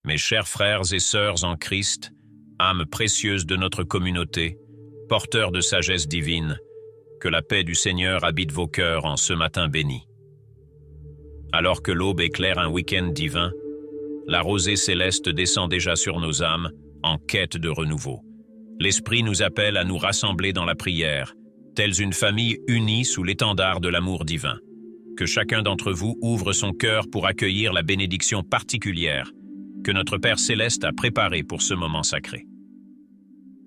Mes chers frères et sœurs en Christ, âmes précieuses de notre communauté, porteurs de sagesse divine, que la paix du Seigneur habite vos cœurs en ce matin béni. Alors que l'aube éclaire un week-end divin, la rosée céleste descend déjà sur nos âmes en quête de renouveau. L'Esprit nous appelle à nous rassembler dans la prière, telles une famille unie sous l'étendard de l'amour divin. Que chacun d'entre vous ouvre son cœur pour accueillir la bénédiction particulière que notre Père Céleste a préparée pour ce moment sacré.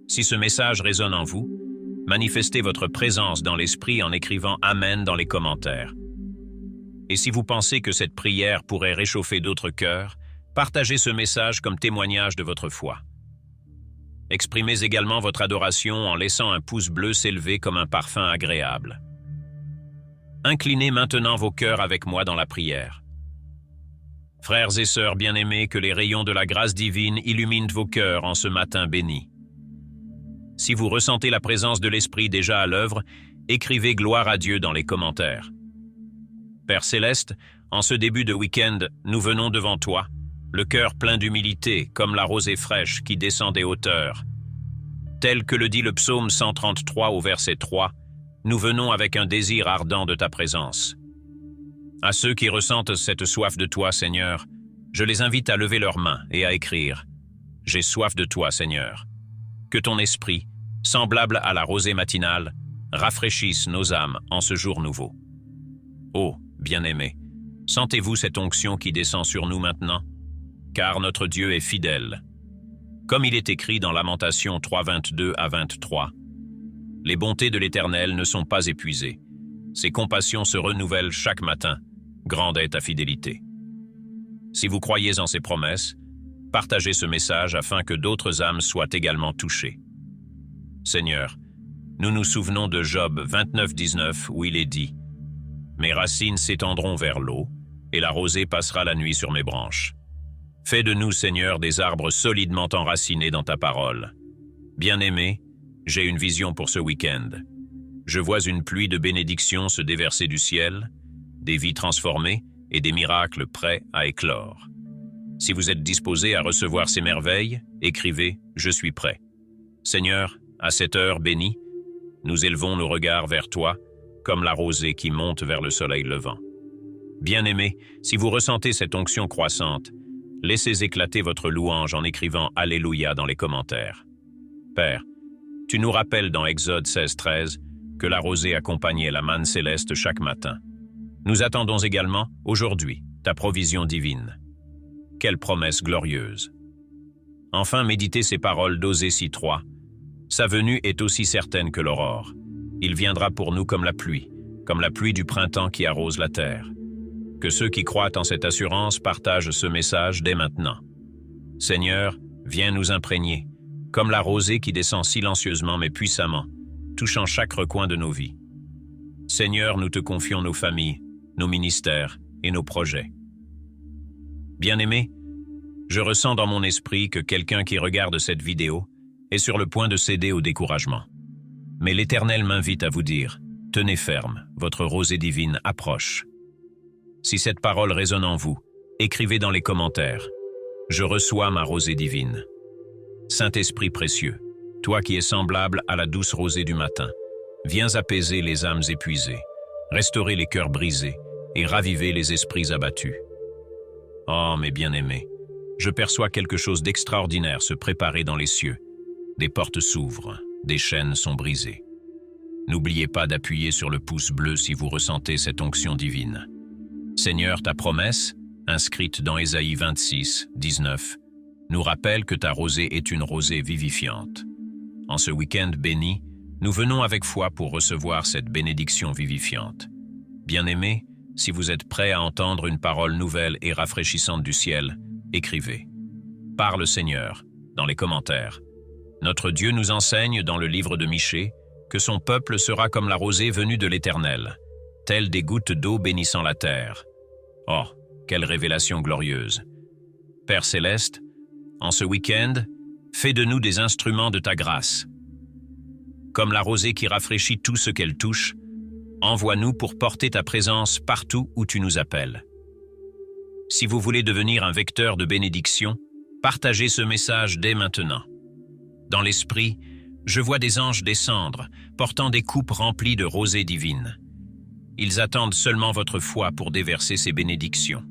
Si ce message résonne en vous, manifestez votre présence dans l'Esprit en écrivant « Amen » dans les commentaires. Et si vous pensez que cette prière pourrait réchauffer d'autres cœurs, partagez ce message comme témoignage de votre foi. Exprimez également votre adoration en laissant un pouce bleu s'élever comme un parfum agréable. Inclinez maintenant vos cœurs avec moi dans la prière. Frères et sœurs bien-aimés, que les rayons de la grâce divine illuminent vos cœurs en ce matin béni. Si vous ressentez la présence de l'Esprit déjà à l'œuvre, écrivez gloire à Dieu dans les commentaires. Père Céleste, en ce début de week-end, nous venons devant toi, le cœur plein d'humilité, comme la rosée fraîche qui descend des hauteurs. Tel que le dit le psaume 133 au verset 3, nous venons avec un désir ardent de ta présence. À ceux qui ressentent cette soif de toi, Seigneur, je les invite à lever leurs mains et à écrire « J'ai soif de toi, Seigneur ». Que ton esprit, semblable à la rosée matinale, rafraîchisse nos âmes en ce jour nouveau. Ô, bien-aimés, sentez-vous cette onction qui descend sur nous maintenant? Car notre Dieu est fidèle. Comme il est écrit dans Lamentations 3, 22 à 23, « Les bontés de l'Éternel ne sont pas épuisées. Ses compassions se renouvellent chaque matin. Grande est ta fidélité. » Si vous croyez en ses promesses, partagez ce message afin que d'autres âmes soient également touchées. Seigneur, nous nous souvenons de Job 29, 19 où il est dit « Mes racines s'étendront vers l'eau, et la rosée passera la nuit sur mes branches. » Fais de nous, Seigneur, des arbres solidement enracinés dans ta parole. Bien-aimé, j'ai une vision pour ce week-end. Je vois une pluie de bénédictions se déverser du ciel, des vies transformées et des miracles prêts à éclore. Si vous êtes disposé à recevoir ces merveilles, écrivez « Je suis prêt ». Seigneur, à cette heure bénie, nous élevons nos regards vers toi, comme la rosée qui monte vers le soleil levant. Bien-aimé, si vous ressentez cette onction croissante, laissez éclater votre louange en écrivant « Alléluia » dans les commentaires. Père, tu nous rappelles dans Exode 16, 13 que la rosée accompagnait la manne céleste chaque matin. Nous attendons également, aujourd'hui, ta provision divine. Quelle promesse glorieuse! Enfin, méditez ces paroles d'Osée 6.3. Sa venue est aussi certaine que l'aurore. Il viendra pour nous comme la pluie du printemps qui arrose la terre. Que ceux qui croient en cette assurance partagent ce message dès maintenant. Seigneur, viens nous imprégner, comme la rosée qui descend silencieusement mais puissamment, touchant chaque recoin de nos vies. Seigneur, nous te confions nos familles, nos ministères et nos projets. Bien-aimé, je ressens dans mon esprit que quelqu'un qui regarde cette vidéo est sur le point de céder au découragement. Mais l'Éternel m'invite à vous dire, tenez ferme, votre rosée divine approche. Si cette parole résonne en vous, écrivez dans les commentaires, je reçois ma rosée divine. Saint-Esprit précieux, toi qui es semblable à la douce rosée du matin, viens apaiser les âmes épuisées, restaurer les cœurs brisés et raviver les esprits abattus. Oh, mes bien-aimés, je perçois quelque chose d'extraordinaire se préparer dans les cieux. Des portes s'ouvrent, des chaînes sont brisées. N'oubliez pas d'appuyer sur le pouce bleu si vous ressentez cette onction divine. Seigneur, ta promesse, inscrite dans Ésaïe 26, 19, nous rappelle que ta rosée est une rosée vivifiante. En ce week-end béni, nous venons avec foi pour recevoir cette bénédiction vivifiante. Bien-aimés, si vous êtes prêts à entendre une parole nouvelle et rafraîchissante du ciel, écrivez. Parle Seigneur, dans les commentaires. Notre Dieu nous enseigne dans le livre de Michée que son peuple sera comme la rosée venue de l'Éternel, telle des gouttes d'eau bénissant la terre. Oh, quelle révélation glorieuse! Père Céleste, en ce week-end, fais de nous des instruments de ta grâce. Comme la rosée qui rafraîchit tout ce qu'elle touche, envoie-nous pour porter ta présence partout où tu nous appelles. Si vous voulez devenir un vecteur de bénédiction, Partagez ce message dès maintenant. Dans l'esprit, je vois des anges descendre, portant des coupes remplies de rosée divine. Ils attendent seulement votre foi pour déverser ces bénédictions.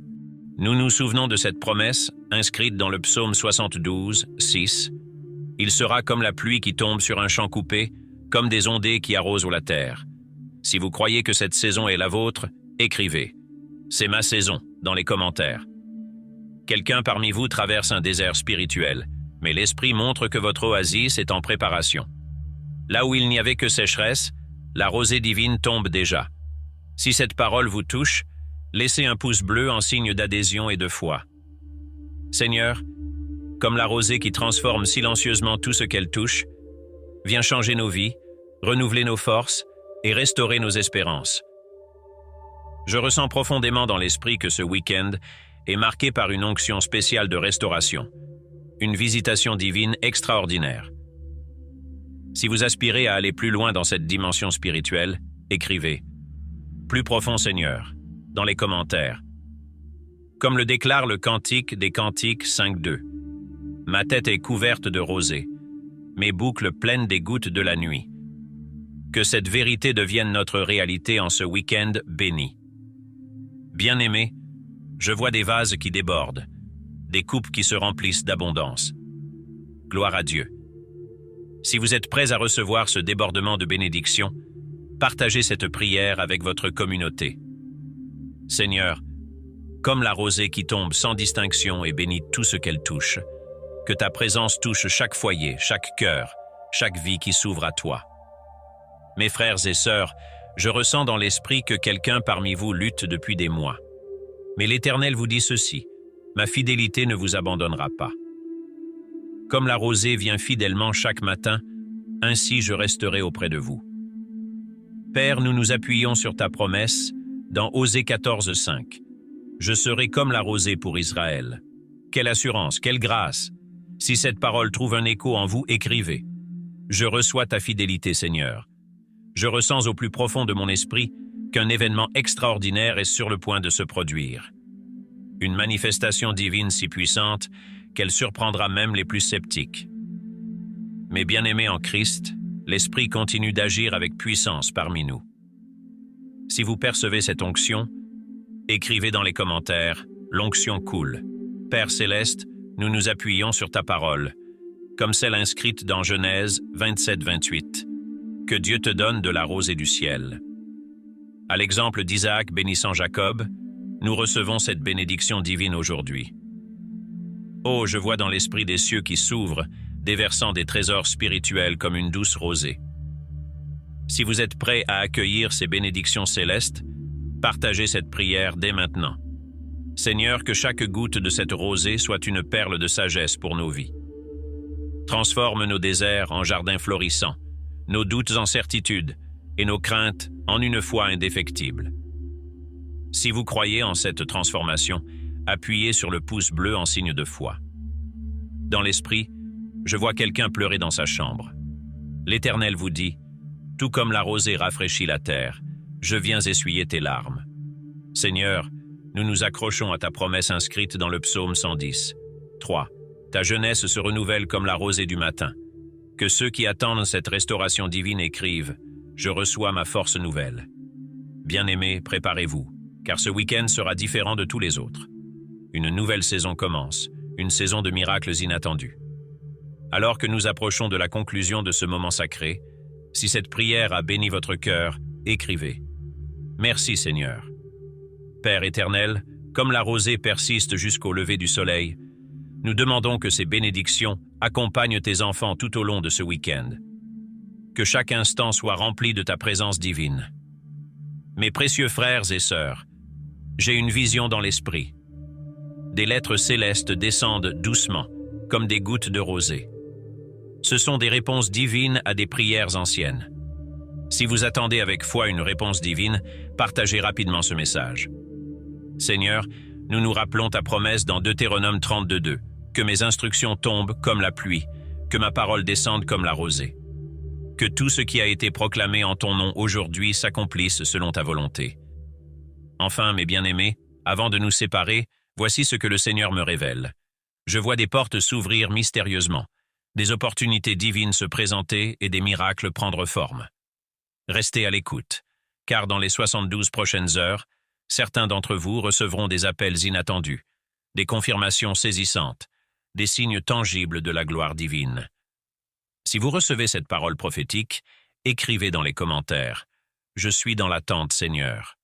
Nous nous souvenons de cette promesse, inscrite dans le psaume 72, 6. « Il sera comme la pluie qui tombe sur un champ coupé, comme des ondées qui arrosent la terre. » Si vous croyez que cette saison est la vôtre, écrivez. C'est ma saison, dans les commentaires. Quelqu'un parmi vous traverse un désert spirituel, mais l'Esprit montre que votre oasis est en préparation. Là où il n'y avait que sécheresse, la rosée divine tombe déjà. Si cette parole vous touche, laissez un pouce bleu en signe d'adhésion et de foi. Seigneur, comme la rosée qui transforme silencieusement tout ce qu'elle touche, viens changer nos vies, renouveler nos forces et restaurer nos espérances. Je ressens profondément dans l'esprit que ce week-end est marqué par une onction spéciale de restauration, une visitation divine extraordinaire. Si vous aspirez à aller plus loin dans cette dimension spirituelle, écrivez « Plus profond Seigneur » dans les commentaires. Comme le déclare le Cantique des Cantiques 5.2. « Ma tête est couverte de rosée, mes boucles pleines des gouttes de la nuit. » Que cette vérité devienne notre réalité en ce week-end béni. Bien-aimés, je vois des vases qui débordent, des coupes qui se remplissent d'abondance. Gloire à Dieu. Si vous êtes prêts à recevoir ce débordement de bénédiction, partagez cette prière avec votre communauté. Seigneur, comme la rosée qui tombe sans distinction et bénit tout ce qu'elle touche, que ta présence touche chaque foyer, chaque cœur, chaque vie qui s'ouvre à toi. Mes frères et sœurs, je ressens dans l'esprit que quelqu'un parmi vous lutte depuis des mois. Mais l'Éternel vous dit ceci, « Ma fidélité ne vous abandonnera pas. » Comme la rosée vient fidèlement chaque matin, ainsi je resterai auprès de vous. Père, nous nous appuyons sur ta promesse dans Osée 14.5. « Je serai comme la rosée pour Israël. » Quelle assurance, quelle grâce! Si cette parole trouve un écho en vous, écrivez. Je reçois ta fidélité, Seigneur. Je ressens au plus profond de mon esprit qu'un événement extraordinaire est sur le point de se produire. Une manifestation divine si puissante qu'elle surprendra même les plus sceptiques. Mes bien-aimés en Christ, l'Esprit continue d'agir avec puissance parmi nous. Si vous percevez cette onction, écrivez dans les commentaires « L'onction coule ». Père céleste, nous nous appuyons sur ta parole, comme celle inscrite dans Genèse 27-28. Que Dieu te donne de la rosée du ciel. À l'exemple d'Isaac bénissant Jacob, nous recevons cette bénédiction divine aujourd'hui. Oh, je vois dans l'esprit des cieux qui s'ouvrent, déversant des trésors spirituels comme une douce rosée. Si vous êtes prêts à accueillir ces bénédictions célestes, partagez cette prière dès maintenant. Seigneur, que chaque goutte de cette rosée soit une perle de sagesse pour nos vies. Transforme nos déserts en jardins florissants, nos doutes en certitudes et nos craintes en une foi indéfectible. Si vous croyez en cette transformation, appuyez sur le pouce bleu en signe de foi. Dans l'esprit, je vois quelqu'un pleurer dans sa chambre. L'Éternel vous dit, « Tout comme la rosée rafraîchit la terre, je viens essuyer tes larmes. » Seigneur, nous nous accrochons à ta promesse inscrite dans le psaume 110. 3. Ta jeunesse se renouvelle comme la rosée du matin. Que ceux qui attendent cette restauration divine écrivent « Je reçois ma force nouvelle ». Bien-aimés, préparez-vous, car ce week-end sera différent de tous les autres. Une nouvelle saison commence, une saison de miracles inattendus. Alors que nous approchons de la conclusion de ce moment sacré, si cette prière a béni votre cœur, écrivez « Merci Seigneur ». Père éternel, comme la rosée persiste jusqu'au lever du soleil, nous demandons que ces bénédictions accompagnent tes enfants tout au long de ce week-end. Que chaque instant soit rempli de ta présence divine. Mes précieux frères et sœurs, j'ai une vision dans l'esprit. Des lettres célestes descendent doucement, comme des gouttes de rosée. Ce sont des réponses divines à des prières anciennes. Si vous attendez avec foi une réponse divine, partagez rapidement ce message. Seigneur, nous nous rappelons ta promesse dans Deutéronome 32.2, que mes instructions tombent comme la pluie, que ma parole descende comme la rosée. Que tout ce qui a été proclamé en ton nom aujourd'hui s'accomplisse selon ta volonté. Enfin, mes bien-aimés, avant de nous séparer, voici ce que le Seigneur me révèle. Je vois des portes s'ouvrir mystérieusement, des opportunités divines se présenter et des miracles prendre forme. Restez à l'écoute, car dans les 72 prochaines heures, certains d'entre vous recevront des appels inattendus, des confirmations saisissantes, des signes tangibles de la gloire divine. Si vous recevez cette parole prophétique, écrivez dans les commentaires « Je suis dans l'attente, Seigneur ».